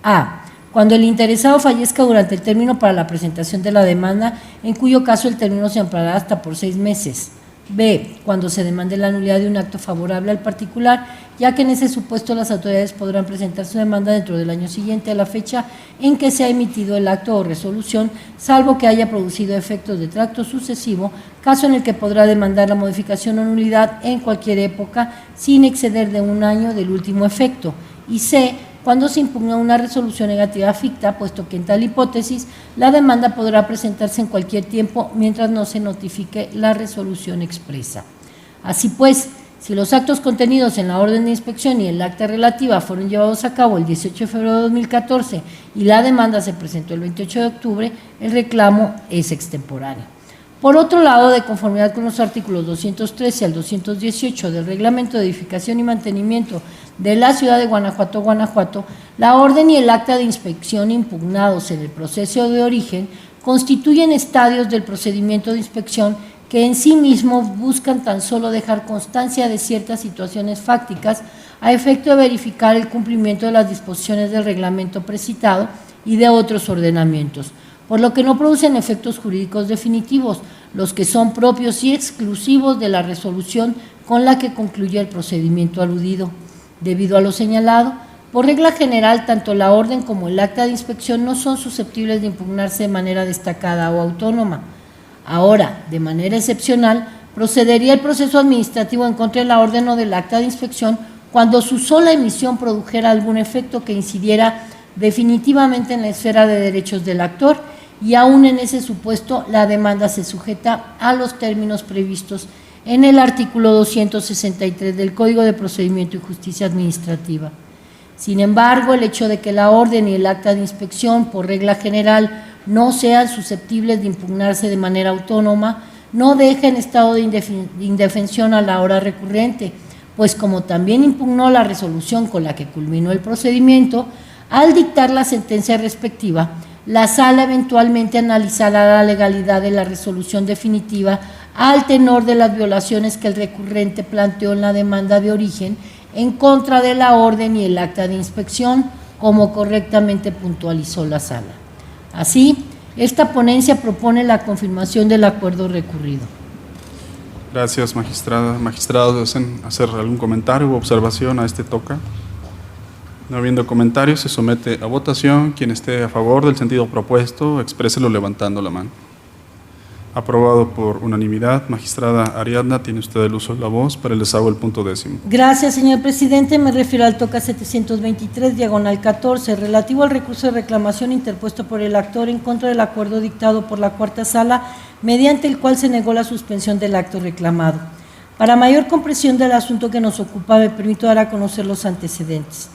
A. Cuando el interesado fallezca durante el término para la presentación de la demanda, en cuyo caso el término se ampliará hasta por 6 meses. B. Cuando se demande la nulidad de un acto favorable al particular, ya que en ese supuesto las autoridades podrán presentar su demanda dentro del año siguiente a la fecha en que se ha emitido el acto o resolución, salvo que haya producido efectos de tracto sucesivo, caso en el que podrá demandar la modificación o nulidad en cualquier época sin exceder de 1 año del último efecto. Y C. Cuando se impugna una resolución negativa ficta, puesto que en tal hipótesis la demanda podrá presentarse en cualquier tiempo mientras no se notifique la resolución expresa. Así pues, si los actos contenidos en la orden de inspección y el acta relativa fueron llevados a cabo el 18 de febrero de 2014 y la demanda se presentó el 28 de octubre, el reclamo es extemporáneo. Por otro lado, de conformidad con los artículos 213 al 218 del Reglamento de Edificación y Mantenimiento de la Ciudad de Guanajuato, Guanajuato, la orden y el acta de inspección impugnados en el proceso de origen constituyen estadios del procedimiento de inspección que en sí mismos buscan tan solo dejar constancia de ciertas situaciones fácticas a efecto de verificar el cumplimiento de las disposiciones del reglamento precitado y de otros ordenamientos, por lo que no producen efectos jurídicos definitivos, los que son propios y exclusivos de la resolución con la que concluye el procedimiento aludido. Debido a lo señalado, por regla general, tanto la orden como el acta de inspección no son susceptibles de impugnarse de manera destacada o autónoma. Ahora, de manera excepcional, procedería el proceso administrativo en contra de la orden o del acta de inspección cuando su sola emisión produjera algún efecto que incidiera definitivamente en la esfera de derechos del actor y aún en ese supuesto la demanda se sujeta a los términos previstos en el artículo 263 del Código de Procedimiento y Justicia Administrativa. Sin embargo, el hecho de que la orden y el acta de inspección, por regla general, no sean susceptibles de impugnarse de manera autónoma, no deja en estado de indefensión a la hora recurrente, pues como también impugnó la resolución con la que culminó el procedimiento, al dictar la sentencia respectiva, la Sala eventualmente analizará la legalidad de la resolución definitiva al tenor de las violaciones que el recurrente planteó en la demanda de origen en contra de la orden y el acta de inspección, como correctamente puntualizó la Sala. Así, esta ponencia propone la confirmación del acuerdo recurrido. Gracias, magistrada. Magistrados, ¿desean hacer algún comentario u observación a este toca? No habiendo comentarios, se somete a votación. Quien esté a favor del sentido propuesto, expréselo levantando la mano. Aprobado por unanimidad. Magistrada Ariadna, tiene usted el uso de la voz para el desahogo del punto 10º. Gracias, señor presidente. Me refiero al toca 723, diagonal 14, relativo al recurso de reclamación interpuesto por el actor en contra del acuerdo dictado por la Cuarta Sala, mediante el cual se negó la suspensión del acto reclamado. Para mayor comprensión del asunto que nos ocupa, me permito dar a conocer los antecedentes.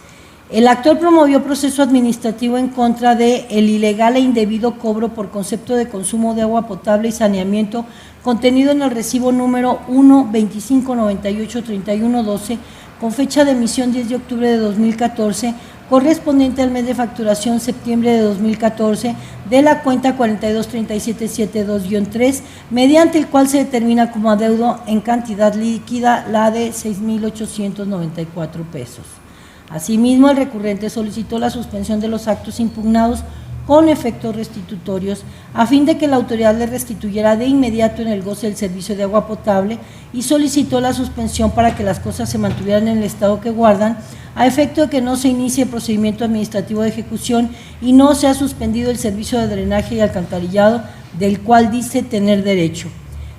El actor promovió proceso administrativo en contra de el ilegal e indebido cobro por concepto de consumo de agua potable y saneamiento contenido en el recibo número 1-2598-3112 con fecha de emisión 10 de octubre de 2014, correspondiente al mes de facturación septiembre de 2014 de la cuenta 423772-3, mediante el cual se determina como adeudo en cantidad líquida la de 6,894 pesos. Asimismo, el recurrente solicitó la suspensión de los actos impugnados con efectos restitutorios a fin de que la autoridad le restituyera de inmediato en el goce del servicio de agua potable y solicitó la suspensión para que las cosas se mantuvieran en el estado que guardan a efecto de que no se inicie el procedimiento administrativo de ejecución y no se ha suspendido el servicio de drenaje y alcantarillado del cual dice tener derecho.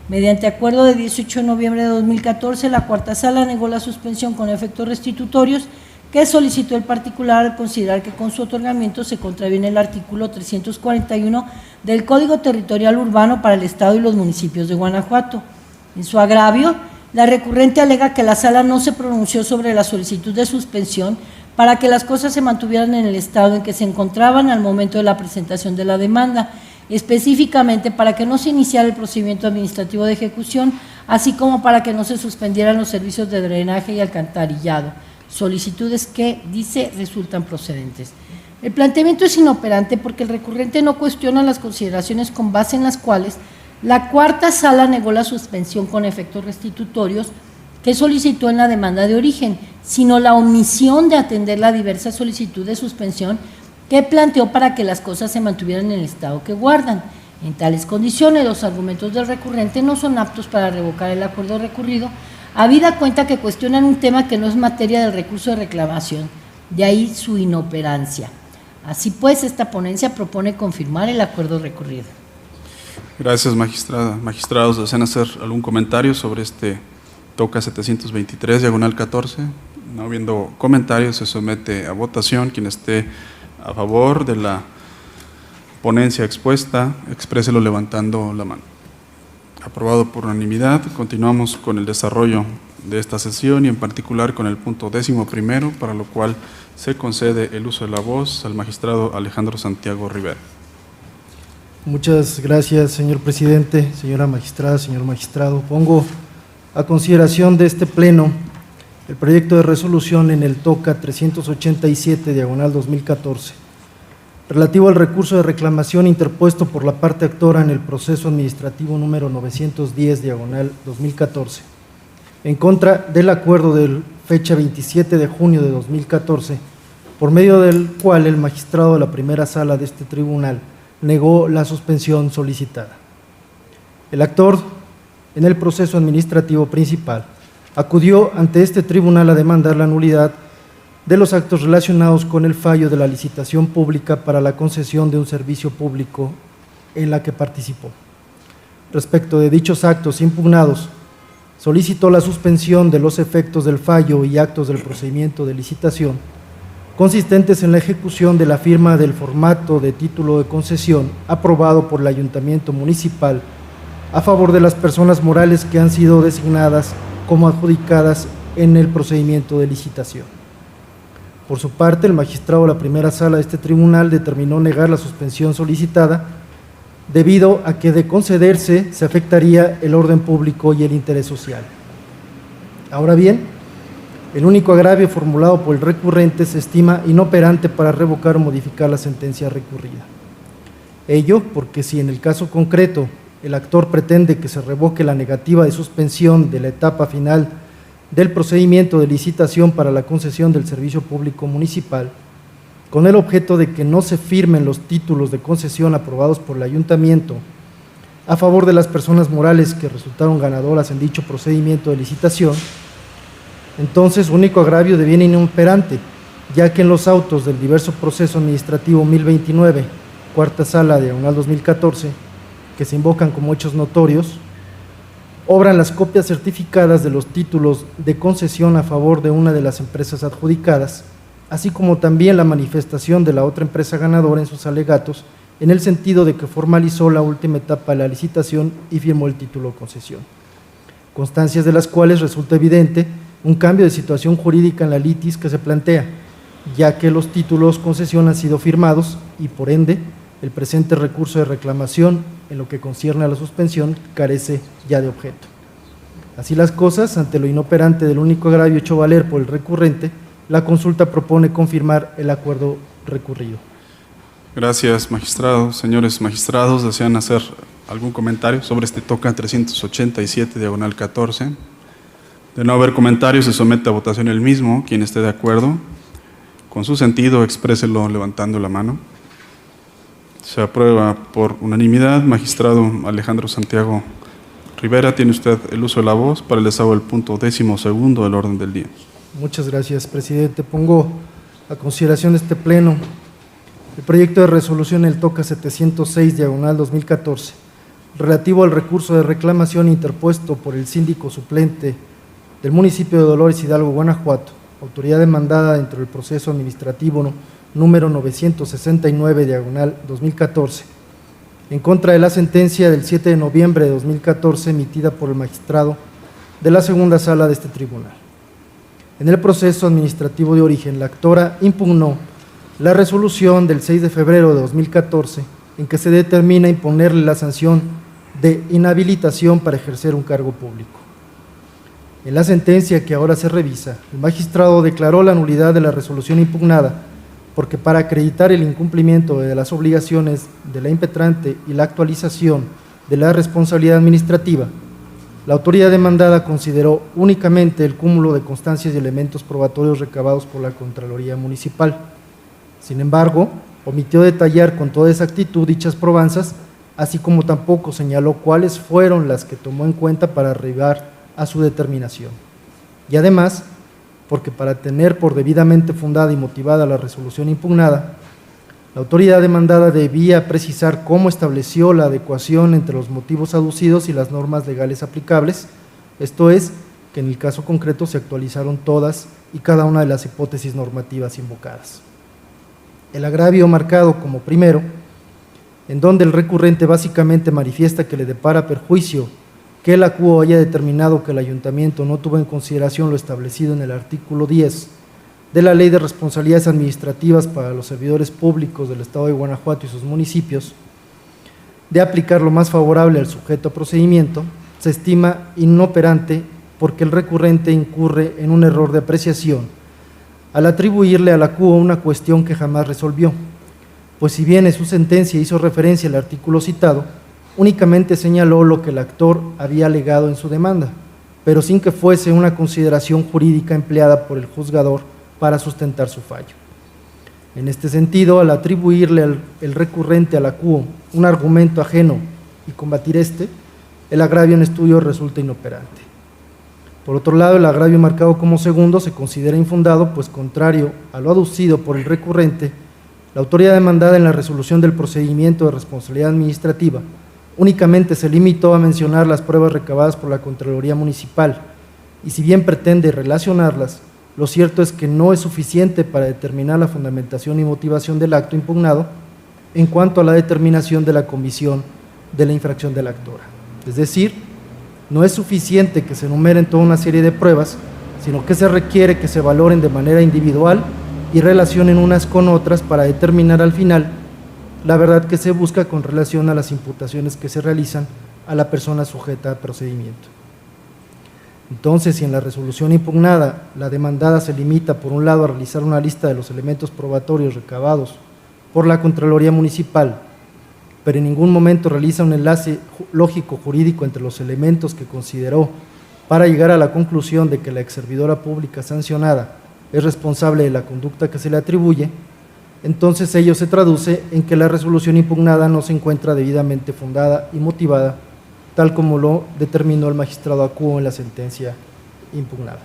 Mediante acuerdo de 18 de noviembre de 2014, la cuarta sala negó la suspensión con efectos restitutorios que solicitó el particular al considerar que con su otorgamiento se contraviene el artículo 341 del Código Territorial Urbano para el Estado y los municipios de Guanajuato. En su agravio, la recurrente alega que la sala no se pronunció sobre la solicitud de suspensión para que las cosas se mantuvieran en el estado en que se encontraban al momento de la presentación de la demanda, específicamente para que no se iniciara el procedimiento administrativo de ejecución, así como para que no se suspendieran los servicios de drenaje y alcantarillado, solicitudes que, dice, resultan procedentes. El planteamiento es inoperante porque el recurrente no cuestiona las consideraciones con base en las cuales la cuarta sala negó la suspensión con efectos restitutorios que solicitó en la demanda de origen, sino la omisión de atender la diversa solicitud de suspensión que planteó para que las cosas se mantuvieran en el estado que guardan. En tales condiciones, los argumentos del recurrente no son aptos para revocar el acuerdo recurrido, habida cuenta que cuestionan un tema que no es materia del recurso de reclamación, de ahí su inoperancia. Así pues, esta ponencia propone confirmar el acuerdo recurrido. Gracias, magistrada. Magistrados, ¿desean hacer algún comentario sobre este TOCA 723, diagonal 14? No habiendo comentarios, se somete a votación. Quien esté a favor de la ponencia expuesta, expréselo levantando la mano. Aprobado por unanimidad. Continuamos con el desarrollo de esta sesión y en particular con el punto 11º, para lo cual se concede el uso de la voz al magistrado Alejandro Santiago Rivera. Muchas gracias, señor presidente, señora magistrada, señor magistrado. Pongo a consideración de este pleno el proyecto de resolución en el TOCA 387, diagonal 2014, relativo al recurso de reclamación interpuesto por la parte actora en el proceso administrativo número 910, diagonal 2014, en contra del acuerdo de fecha 27 de junio de 2014, por medio del cual el magistrado de la primera sala de este tribunal negó la suspensión solicitada. El actor en el proceso administrativo principal acudió ante este tribunal a demandar la nulidad de los actos relacionados con el fallo de la licitación pública para la concesión de un servicio público en la que participó. Respecto de dichos actos impugnados, solicitó la suspensión de los efectos del fallo y actos del procedimiento de licitación consistentes en la ejecución de la firma del formato de título de concesión aprobado por el Ayuntamiento Municipal a favor de las personas morales que han sido designadas como adjudicadas en el procedimiento de licitación. Por su parte, el magistrado de la primera sala de este tribunal determinó negar la suspensión solicitada debido a que de concederse se afectaría el orden público y el interés social. Ahora bien, el único agravio formulado por el recurrente se estima inoperante para revocar o modificar la sentencia recurrida. Ello porque si en el caso concreto el actor pretende que se revoque la negativa de suspensión de la etapa final del procedimiento de licitación para la concesión del servicio público municipal, con el objeto de que no se firmen los títulos de concesión aprobados por el ayuntamiento a favor de las personas morales que resultaron ganadoras en dicho procedimiento de licitación, entonces único agravio deviene inoperante, ya que en los autos del diverso proceso administrativo 1029, cuarta sala, diagonal 2014, que se invocan como hechos notorios, obran las copias certificadas de los títulos de concesión a favor de una de las empresas adjudicadas, así como también la manifestación de la otra empresa ganadora en sus alegatos, en el sentido de que formalizó la última etapa de la licitación y firmó el título de concesión. Constancias de las cuales resulta evidente un cambio de situación jurídica en la litis que se plantea, ya que los títulos concesión han sido firmados y, por ende, el presente recurso de reclamación, en lo que concierne a la suspensión, carece ya de objeto. Así las cosas, ante lo inoperante del único agravio hecho valer por el recurrente, la consulta propone confirmar el acuerdo recurrido. Gracias, magistrados. Señores magistrados, ¿desean hacer algún comentario sobre este TOCA 387, diagonal 14? De no haber comentarios, se somete a votación el mismo. Quien esté de acuerdo con su sentido, expréselo levantando la mano. Se aprueba por unanimidad. Magistrado Alejandro Santiago Rivera, tiene usted el uso de la voz para el desahogo del punto 12º del orden del día. Muchas gracias, presidente. Pongo a consideración de este pleno el proyecto de resolución en el TOCA 706, diagonal 2014, relativo al recurso de reclamación interpuesto por el síndico suplente del municipio de Dolores Hidalgo, Guanajuato, autoridad demandada dentro del proceso administrativo número 969/2014, en contra de la sentencia del 7 de noviembre de 2014 emitida por el magistrado de la segunda sala de este tribunal. En el proceso administrativo de origen, la actora impugnó la resolución del 6 de febrero de 2014 en que se determina imponerle la sanción de inhabilitación para ejercer un cargo público. En la sentencia que ahora se revisa, el magistrado declaró la nulidad de la resolución impugnada porque para acreditar el incumplimiento de las obligaciones de la impetrante y la actualización de la responsabilidad administrativa, la autoridad demandada consideró únicamente el cúmulo de constancias y elementos probatorios recabados por la Contraloría Municipal. Sin embargo, omitió detallar con toda exactitud dichas probanzas, así como tampoco señaló cuáles fueron las que tomó en cuenta para arribar a su determinación. Y además, porque para tener por debidamente fundada y motivada la resolución impugnada, la autoridad demandada debía precisar cómo estableció la adecuación entre los motivos aducidos y las normas legales aplicables, esto es, que en el caso concreto se actualizaron todas y cada una de las hipótesis normativas invocadas. El agravio marcado como primero, en donde el recurrente básicamente manifiesta que le depara perjuicio que el acuo haya determinado que el ayuntamiento no tuvo en consideración lo establecido en el artículo 10 de la Ley de Responsabilidades Administrativas para los servidores públicos del Estado de Guanajuato y sus municipios, de aplicar lo más favorable al sujeto a procedimiento, se estima inoperante porque el recurrente incurre en un error de apreciación al atribuirle al acuo una cuestión que jamás resolvió, pues si bien en su sentencia hizo referencia al artículo citado, únicamente señaló lo que el actor había alegado en su demanda, pero sin que fuese una consideración jurídica empleada por el juzgador para sustentar su fallo. En este sentido, al atribuirle el recurrente al acuo un argumento ajeno y combatir el agravio en estudio resulta inoperante. Por otro lado, el agravio marcado como segundo se considera infundado, pues contrario a lo aducido por el recurrente, la autoridad demandada en la resolución del procedimiento de responsabilidad administrativa únicamente se limitó a mencionar las pruebas recabadas por la Contraloría Municipal, y si bien pretende relacionarlas, lo cierto es que no es suficiente para determinar la fundamentación y motivación del acto impugnado en cuanto a la determinación de la comisión de la infracción de la actora. Es decir, no es suficiente que se enumeren toda una serie de pruebas, sino que se requiere que se valoren de manera individual y relacionen unas con otras para determinar al final la verdad que se busca con relación a las imputaciones que se realizan a la persona sujeta al procedimiento. Entonces, si en la resolución impugnada la demandada se limita, por un lado, a realizar una lista de los elementos probatorios recabados por la Contraloría Municipal, pero en ningún momento realiza un enlace lógico jurídico entre los elementos que consideró para llegar a la conclusión de que la exservidora pública sancionada es responsable de la conducta que se le atribuye, entonces ello se traduce en que la resolución impugnada no se encuentra debidamente fundada y motivada, tal como lo determinó el magistrado acuo en la sentencia impugnada.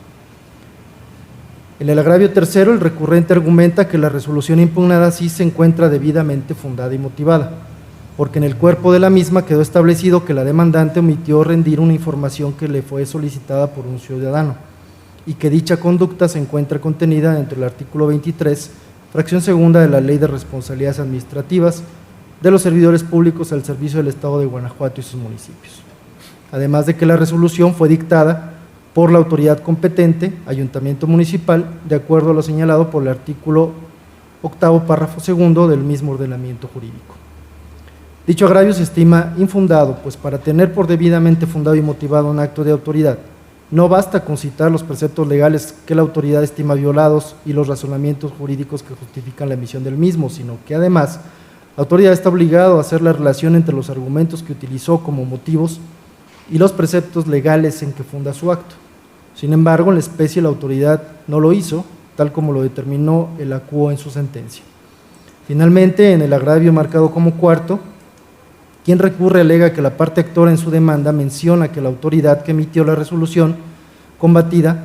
En el agravio tercero, el recurrente argumenta que la resolución impugnada sí se encuentra debidamente fundada y motivada, porque en el cuerpo de la misma quedó establecido que la demandante omitió rendir una información que le fue solicitada por un ciudadano y que dicha conducta se encuentra contenida dentro del artículo 23, fracción segunda de la Ley de Responsabilidades Administrativas de los servidores públicos al servicio del Estado de Guanajuato y sus municipios. Además de que la resolución fue dictada por la autoridad competente, Ayuntamiento Municipal, de acuerdo a lo señalado por el artículo 8º, párrafo segundo del mismo ordenamiento jurídico. Dicho agravio se estima infundado, pues para tener por debidamente fundado y motivado un acto de autoridad, no basta con citar los preceptos legales que la autoridad estima violados y los razonamientos jurídicos que justifican la emisión del mismo, sino que además la autoridad está obligada a hacer la relación entre los argumentos que utilizó como motivos y los preceptos legales en que funda su acto. Sin embargo, en la especie la autoridad no lo hizo, tal como lo determinó el acuo en su sentencia. Finalmente, en el agravio marcado como cuarto, quien recurre alega que la parte actora en su demanda menciona que la autoridad que emitió la resolución combatida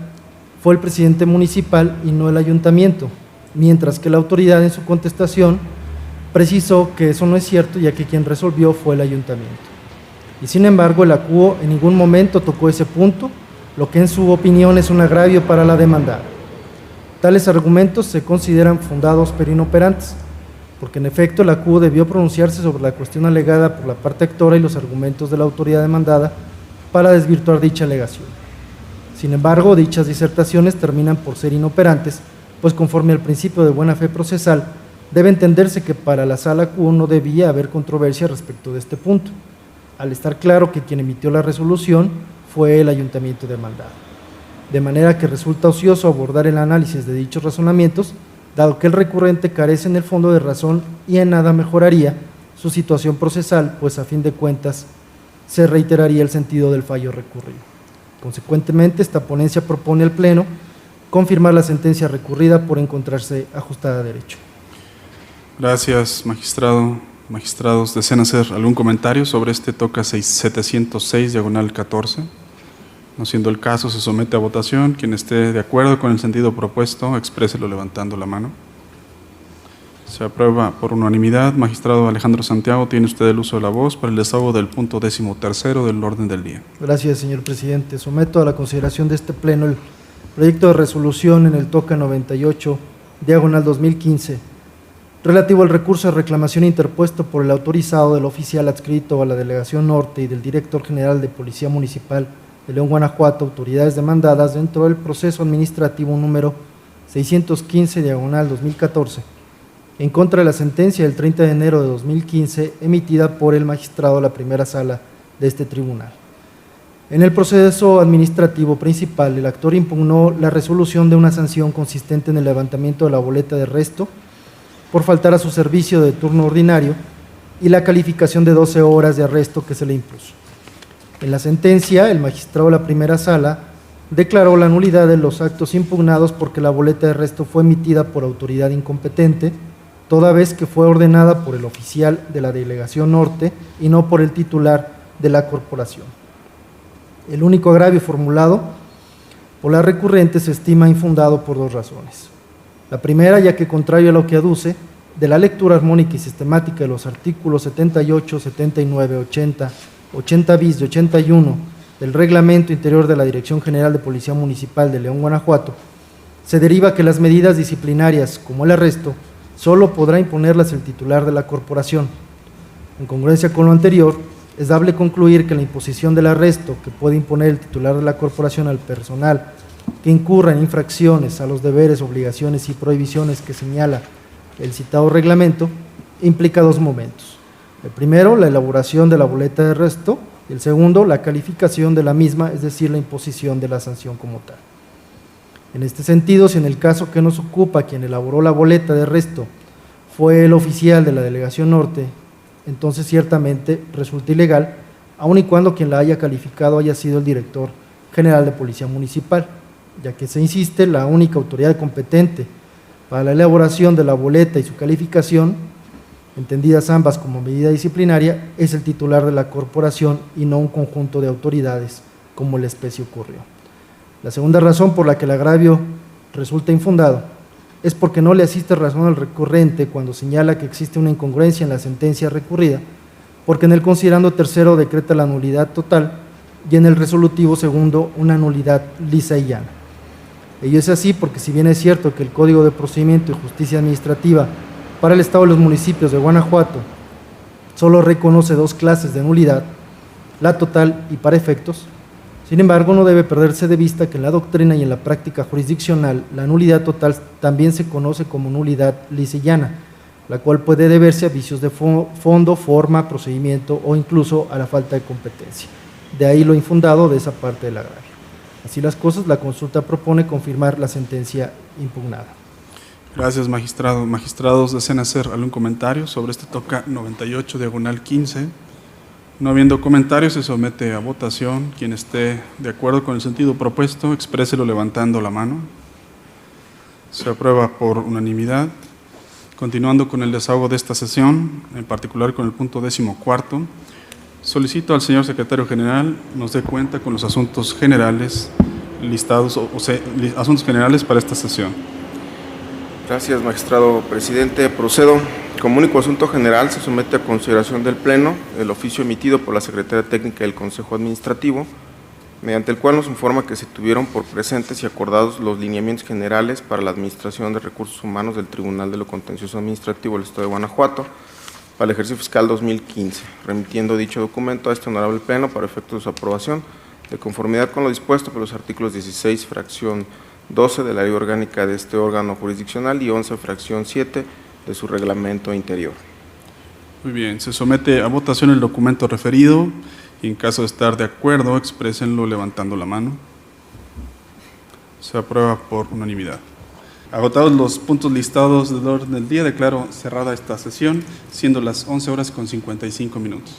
fue el presidente municipal y no el ayuntamiento, mientras que la autoridad en su contestación precisó que eso no es cierto, ya que quien resolvió fue el ayuntamiento. y sin embargo el acuo en ningún momento tocó ese punto, lo que en su opinión es un agravio para la demandada. Tales argumentos se consideran fundados pero inoperantes, porque en efecto el acuo debió pronunciarse sobre la cuestión alegada por la parte actora y los argumentos de la autoridad demandada para desvirtuar dicha alegación. Sin embargo, dichas disertaciones terminan por ser inoperantes, pues conforme al principio de buena fe procesal, debe entenderse que para la sala Q no debía haber controversia respecto de este punto, al estar claro que quien emitió la resolución fue el ayuntamiento demandado. De manera que resulta ocioso abordar el análisis de dichos razonamientos, dado que el recurrente carece en el fondo de razón y en nada mejoraría su situación procesal, pues a fin de cuentas se reiteraría el sentido del fallo recurrido. Consecuentemente, esta ponencia propone al Pleno confirmar la sentencia recurrida por encontrarse ajustada a derecho. Gracias, magistrado. Magistrados, ¿desean hacer algún comentario sobre este toca 706, diagonal 14? No siendo el caso, se somete a votación. Quien esté de acuerdo con el sentido propuesto, expréselo levantando la mano. Se aprueba por unanimidad. Magistrado Alejandro Santiago, tiene usted el uso de la voz para el desahogo del punto 13º del orden del día. Gracias, señor presidente. Someto a la consideración de este Pleno el proyecto de resolución en el toca 98, diagonal 2015, relativo al recurso de reclamación interpuesto por el autorizado del oficial adscrito a la Delegación Norte y del Director General de Policía Municipal de León, Guanajuato, autoridades demandadas dentro del proceso administrativo número 615, diagonal 2014, en contra de la sentencia del 30 de enero de 2015 emitida por el magistrado de la primera sala de este tribunal. En el proceso administrativo principal, el actor impugnó la resolución de una sanción consistente en el levantamiento de la boleta de arresto por faltar a su servicio de turno ordinario y la calificación de 12 horas de arresto que se le impuso. En la sentencia, el magistrado de la primera sala declaró la nulidad de los actos impugnados porque la boleta de arresto fue emitida por autoridad incompetente, toda vez que fue ordenada por el oficial de la Delegación Norte y no por el titular de la corporación. El único agravio formulado por la recurrente se estima infundado por dos razones. La primera, ya que contrario a lo que aduce, de la lectura armónica y sistemática de los artículos 78, 79, 80, 80 bis y 81 del Reglamento Interior de la Dirección General de Policía Municipal de León, Guanajuato, se deriva que las medidas disciplinarias, como el arresto, solo podrá imponerlas el titular de la corporación. En congruencia con lo anterior, es dable concluir que la imposición del arresto que puede imponer el titular de la corporación al personal que incurra en infracciones a los deberes, obligaciones y prohibiciones que señala el citado reglamento, implica dos momentos. El primero, la elaboración de la boleta de arresto, y el segundo, la calificación de la misma, es decir, la imposición de la sanción como tal. En este sentido, si en el caso que nos ocupa quien elaboró la boleta de arresto fue el oficial de la Delegación Norte, entonces ciertamente resulta ilegal, aun y cuando quien la haya calificado haya sido el director general de Policía Municipal, ya que se insiste, la única autoridad competente para la elaboración de la boleta y su calificación, entendidas ambas como medida disciplinaria, es el titular de la corporación y no un conjunto de autoridades, como la especie ocurrió. La segunda razón por la que el agravio resulta infundado es porque no le asiste razón al recurrente cuando señala que existe una incongruencia en la sentencia recurrida, porque en el considerando tercero decreta la nulidad total y en el resolutivo segundo una nulidad lisa y llana. Ello es así porque si bien es cierto que el Código de Procedimiento y Justicia Administrativa para el Estado y los municipios de Guanajuato solo reconoce dos clases de nulidad, la total y para efectos, sin embargo no debe perderse de vista que en la doctrina y en la práctica jurisdiccional la nulidad total también se conoce como nulidad lisa y llana, la cual puede deberse a vicios de fondo, forma, procedimiento o incluso a la falta de competencia. De ahí lo infundado de esa parte del agravio. Así las cosas, la consulta propone confirmar la sentencia impugnada. Gracias, magistrado. Magistrados, ¿desean hacer algún comentario sobre este toca 98, diagonal 15? No habiendo comentarios, se somete a votación. Quien esté de acuerdo con el sentido propuesto, expréselo levantando la mano. Se aprueba por unanimidad. Continuando con el desahogo de esta sesión, en particular con el punto 14º, solicito al señor secretario general nos dé cuenta con los asuntos generales listados, asuntos generales para esta sesión. Gracias, magistrado presidente. Procedo Como único asunto general, se somete a consideración del Pleno el oficio emitido por la Secretaría Técnica del Consejo Administrativo, mediante el cual nos informa que se tuvieron por presentes y acordados los lineamientos generales para la administración de recursos humanos del Tribunal de lo Contencioso Administrativo del Estado de Guanajuato para el ejercicio fiscal 2015, remitiendo dicho documento a este honorable Pleno para efectos de su aprobación, de conformidad con lo dispuesto por los artículos 16, fracción 12 de la Ley Orgánica de este órgano jurisdiccional y 11, fracción 7 de su reglamento interior. Muy bien, se somete a votación el documento referido y en caso de estar de acuerdo, exprésenlo levantando la mano. Se aprueba por unanimidad. Agotados los puntos listados del orden del día, declaro cerrada esta sesión, siendo las 11:55 minutos.